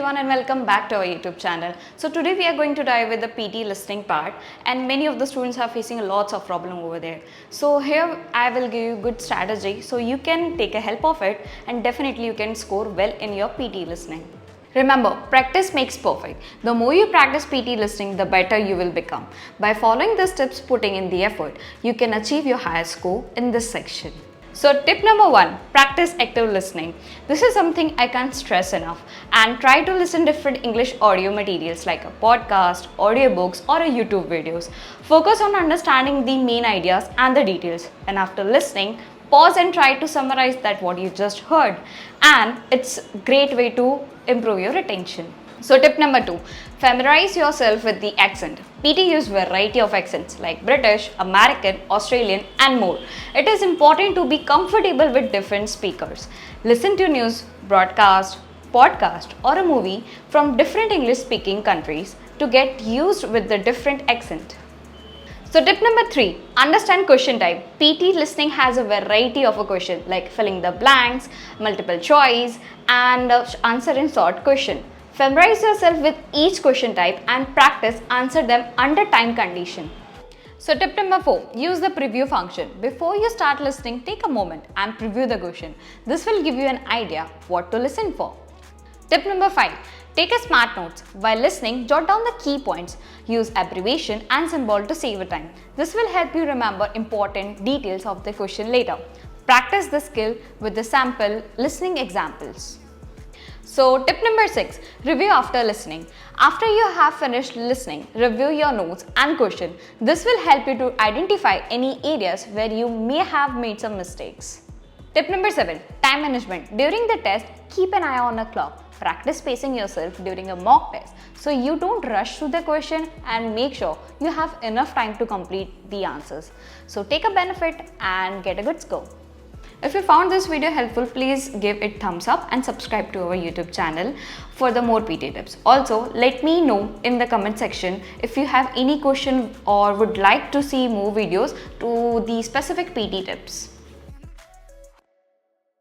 everyone and welcome back to our YouTube channel. So today we are going to dive with the PTE listening part, and many of the students are facing lots of problem over there. So here I will give you good strategy so you can take a help of it and definitely you can score well in your PTE listening. Remember, practice makes perfect. The more you practice PTE listening, the better you will become. By following the steps, putting in the effort, you can achieve your highest score in this section. So tip number 1, practice active listening. This is something I can't stress enough, and try to listen different English audio materials like a podcast, audiobooks or a YouTube videos. Focus on understanding the main ideas and the details, and after listening, pause and try to summarize that what you just heard, and it's a great way to improve your retention. So tip number 2, familiarize yourself with the accent. PT use variety of accents like British, American, Australian and more. It is important to be comfortable with different speakers. Listen to news, broadcast, podcast or a movie from different English speaking countries to get used with the different accent. So tip number 3, understand question type. PT listening has a variety of a question like filling the blanks, multiple choice and answer in short question. Familiarize yourself with each question type and practice answer them under time condition. So tip number 4, use the preview function. Before you start listening, take a moment and preview the question. This will give you an idea what to listen for. Tip number 5, take a smart notes. While listening, jot down the key points. Use abbreviation and symbol to save time. This will help you remember important details of the question later. Practice the skill with the sample listening examples. So tip number 6, review after listening. After you have finished listening, review your notes and question. This will help you to identify any areas where you may have made some mistakes. Tip number 7, time management. During the test, keep an eye on a clock. Practice pacing yourself during a mock test so you don't rush through the question, and make sure you have enough time to complete the answers. So take a benefit and get a good score. If you found this video helpful, please give it thumbs up and subscribe to our YouTube channel for the more PT tips. Also, let me know in the comment section if you have any question or would like to see more videos to the specific PT tips.